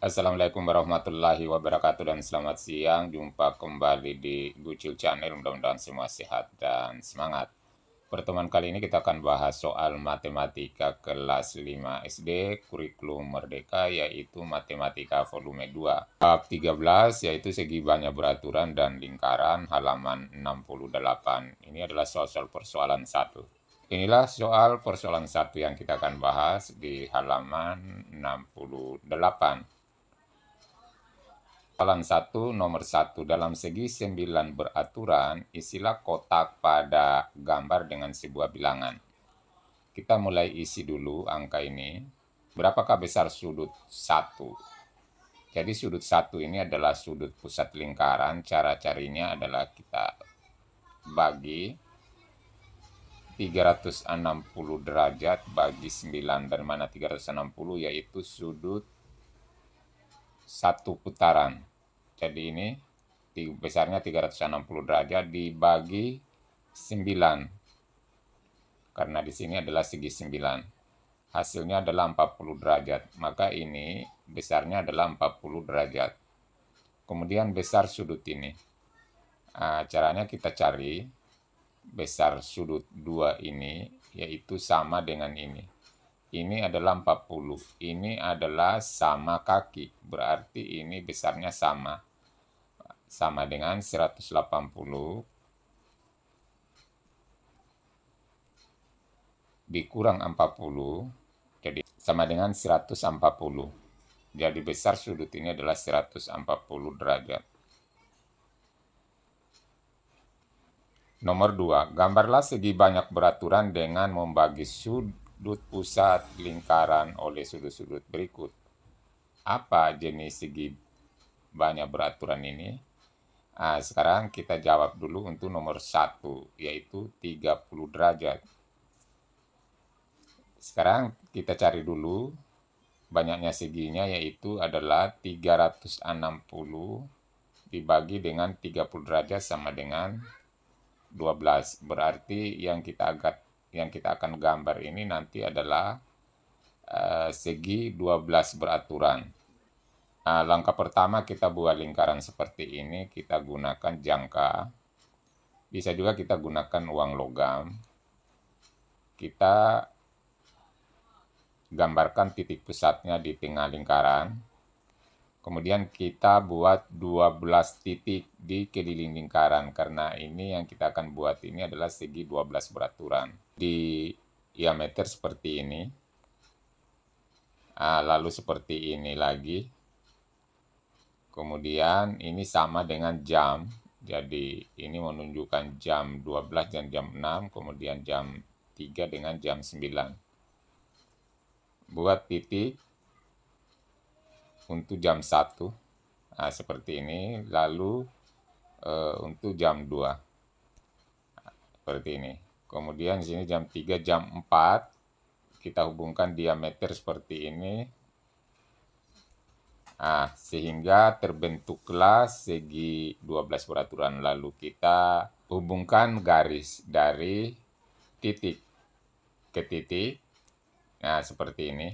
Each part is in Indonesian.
Assalamualaikum warahmatullahi wabarakatuh dan selamat siang. Jumpa kembali di Gucil Channel. Mudah-mudahan semua sehat dan semangat. Pertemuan kali ini kita akan bahas soal matematika kelas 5 SD kurikulum Merdeka, yaitu matematika volume 2. Bab 13 yaitu segi banyak beraturan dan lingkaran, halaman 68. Ini adalah soal persoalan 1. Inilah soal persoalan 1 yang kita akan bahas di halaman 68. Soalan 1 nomor 1. Dalam segi 9 beraturan, isilah kotak pada gambar dengan sebuah bilangan. Kita mulai isi dulu angka ini. Berapakah besar sudut 1? Jadi sudut 1 ini adalah sudut pusat lingkaran. Cara carinya adalah kita bagi 360 derajat bagi 9. Dari mana 360? Yaitu sudut 1 putaran. Jadi ini besarnya 360 derajat dibagi 9. Karena di sini adalah segi 9. Hasilnya adalah 40 derajat. Maka ini besarnya adalah 40 derajat. Kemudian besar sudut ini. Caranya kita cari besar sudut 2 ini, yaitu sama dengan ini. Ini adalah 40. Ini adalah sama kaki. Berarti ini besarnya sama. Sama dengan 180 dikurang 40, jadi sama dengan 140. Jadi besar sudut ini adalah 140 derajat. Nomor 2. Gambarlah segi banyak beraturan dengan membagi sudut pusat lingkaran oleh sudut-sudut berikut. Apa jenis segi banyak beraturan ini? Sekarang kita jawab dulu untuk nomor 1, yaitu 30 derajat. Sekarang kita cari dulu banyaknya seginya, yaitu adalah 360 dibagi dengan 30 derajat sama dengan 12. Berarti yang kita akan gambar ini nanti adalah segi 12 beraturan. Langkah pertama kita buat lingkaran seperti ini, kita gunakan jangka. Bisa juga kita gunakan uang logam. Kita gambarkan titik pusatnya di tengah lingkaran. Kemudian kita buat 12 titik di keliling lingkaran, karena ini yang kita akan buat ini adalah segi 12 beraturan. Di diameter seperti ini. Lalu seperti ini lagi. Kemudian ini sama dengan jam. Jadi ini menunjukkan jam 12 dan jam 6, kemudian jam 3 dengan jam 9. Buat titik untuk jam 1. Seperti ini. Lalu untuk jam 2. Seperti ini. Kemudian di sini jam 3, jam 4. Kita hubungkan diameter seperti ini. Sehingga terbentuklah segi 12 beraturan. Lalu kita hubungkan garis dari titik ke titik. Seperti ini.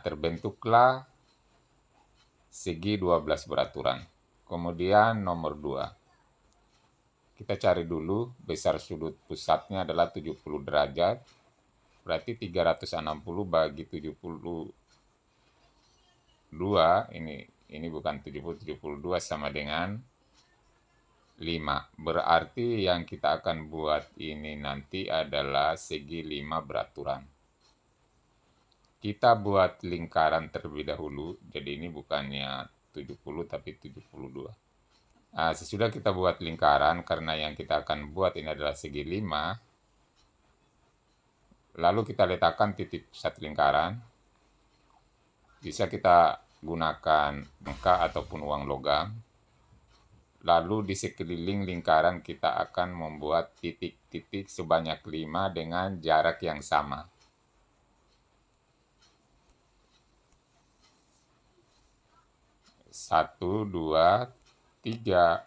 Terbentuklah segi 12 beraturan. Kemudian nomor 2. Kita cari dulu besar sudut pusatnya adalah 70 derajat. Berarti 360 bagi 72, ini bukan 70, 72 sama dengan 5. Berarti yang kita akan buat ini nanti adalah segi 5 beraturan. Kita buat lingkaran terlebih dahulu. Jadi ini bukannya 70 tapi 72. Sesudah kita buat lingkaran, karena yang kita akan buat ini adalah segi 5. Lalu kita letakkan titik pusat lingkaran. Bisa kita gunakan angka ataupun uang logam. Lalu di sekeliling lingkaran kita akan membuat titik-titik sebanyak 5 dengan jarak yang sama. 1, 2, 3.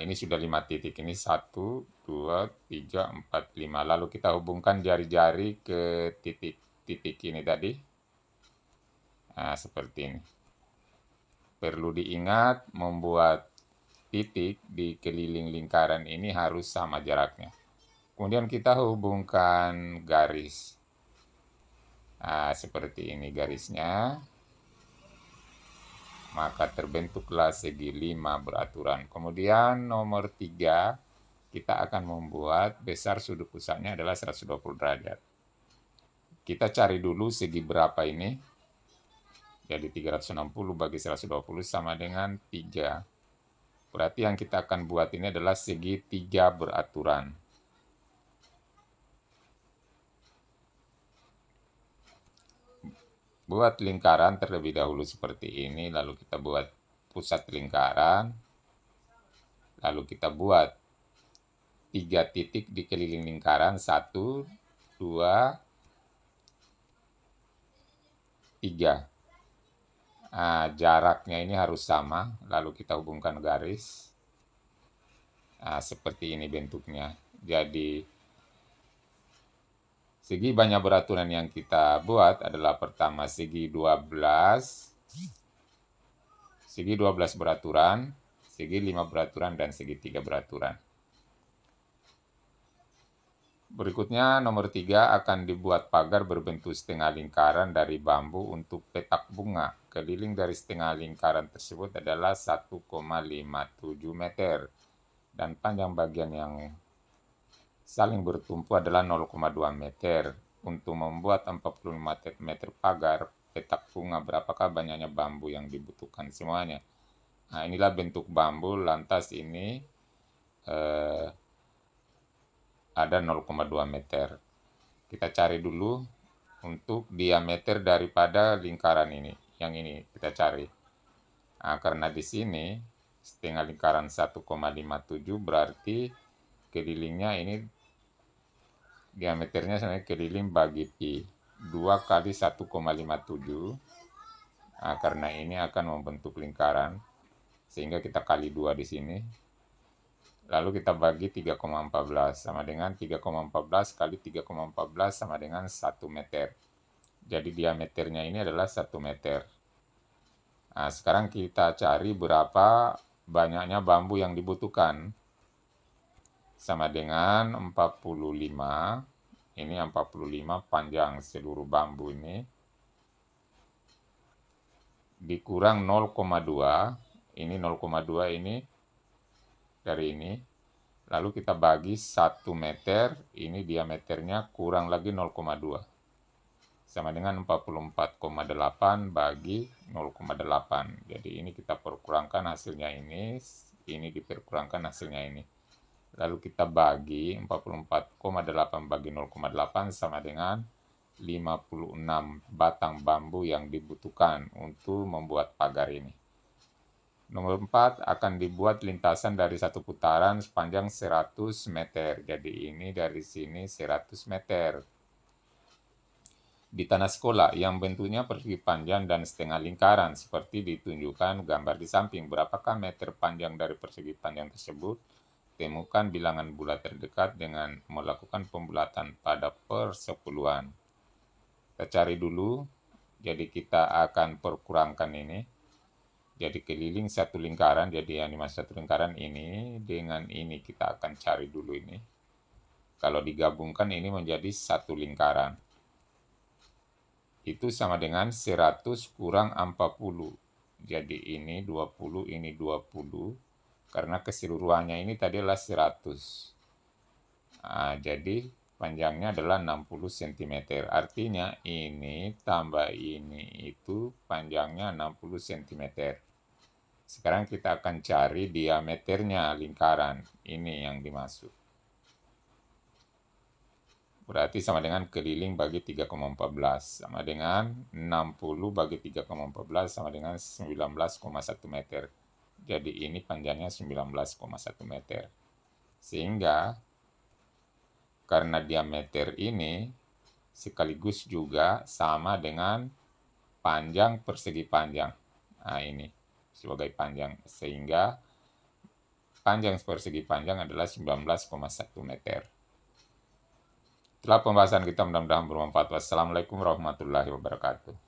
Ini sudah 5 titik. Ini 1, 2, 3, 4, 5. Lalu kita hubungkan jari-jari ke titik-titik ini tadi. Nah, seperti ini. Perlu diingat, membuat titik di keliling lingkaran ini harus sama jaraknya. Kemudian kita hubungkan garis. Nah, seperti ini garisnya. Maka terbentuklah segi 5 beraturan. Kemudian nomor 3, kita akan membuat besar sudut pusatnya adalah 120 derajat. Kita cari dulu segi berapa ini. Jadi 360 bagi 120 sama dengan 3. Berarti yang kita akan buat ini adalah segi 3 beraturan. Buat lingkaran terlebih dahulu seperti ini, lalu kita buat pusat lingkaran, lalu kita buat 3 titik di keliling lingkaran, 1, 2, 3. Nah, jaraknya ini harus sama, lalu kita hubungkan garis. Nah, seperti ini bentuknya. Jadi, segi banyak beraturan yang kita buat adalah pertama segi 12 beraturan, segi 5 beraturan, dan segi 3 beraturan. Berikutnya nomor 3 akan dibuat pagar berbentuk setengah lingkaran dari bambu untuk petak bunga. Keliling dari setengah lingkaran tersebut adalah 1,57 meter. Dan panjang bagian yang saling bertumpu adalah 0,2 meter. Untuk membuat 45 meter pagar petak bunga, berapakah banyaknya bambu yang dibutuhkan semuanya? Nah, inilah bentuk bambu, lantas ini ada 0,2 meter. Kita cari dulu untuk diameter daripada lingkaran ini. Yang ini kita cari. Nah, karena di sini setengah lingkaran 1,57 berarti kelilingnya ini diameternya sebenarnya keliling bagi pi. 2 kali 1,57. Nah, karena ini akan membentuk lingkaran. Sehingga kita kali 2 di sini. Lalu kita bagi 3,14 sama dengan 3,14 kali 3,14 sama dengan 1 meter. Jadi diameternya ini adalah 1 meter. Nah, sekarang kita cari berapa banyaknya bambu yang dibutuhkan. Sama dengan 45. Ini 45 panjang seluruh bambu ini. Dikurang 0,2. Ini 0,2 ini. Dari ini, lalu kita bagi 1 meter, ini diameternya kurang lagi 0,2, sama dengan 44,8 bagi 0,8. Jadi ini kita perkurangkan hasilnya ini diperkurangkan hasilnya ini. Lalu kita bagi 44,8 bagi 0,8 sama dengan 56 batang bambu yang dibutuhkan untuk membuat pagar ini. Nomor 4 akan dibuat lintasan dari satu putaran sepanjang 100 meter. Jadi ini dari sini 100 meter. Di tanah sekolah yang bentuknya persegi panjang dan setengah lingkaran seperti ditunjukkan gambar di samping. Berapakah meter panjang dari persegi panjang tersebut? Temukan bilangan bulat terdekat dengan melakukan pembulatan pada persepuluhan. Kita cari dulu. Jadi kita akan perkurangkan ini. Jadi keliling satu lingkaran, jadi yang dimaksud satu lingkaran ini dengan ini kita akan cari dulu ini. Kalau digabungkan ini menjadi satu lingkaran. Itu sama dengan 100 kurang 40. Jadi ini 20, ini 20. Karena keseluruhannya ini tadi adalah 100. Nah, jadi panjangnya adalah 60 cm. Artinya ini tambah ini itu panjangnya 60 cm. Sekarang kita akan cari diameternya lingkaran. Ini yang dimaksud. Berarti sama dengan keliling bagi 3,14. Sama dengan 60 bagi 3,14 sama dengan 19,1 meter. Jadi ini panjangnya 19,1 meter. Sehingga karena diameter ini sekaligus juga sama dengan panjang persegi panjang. Nah ini sebagai panjang, sehingga panjang persegi panjang adalah 19,1 meter. Itulah pembahasan kita, mudah-mudahan bermanfaat. Wassalamualaikum warahmatullahi wabarakatuh.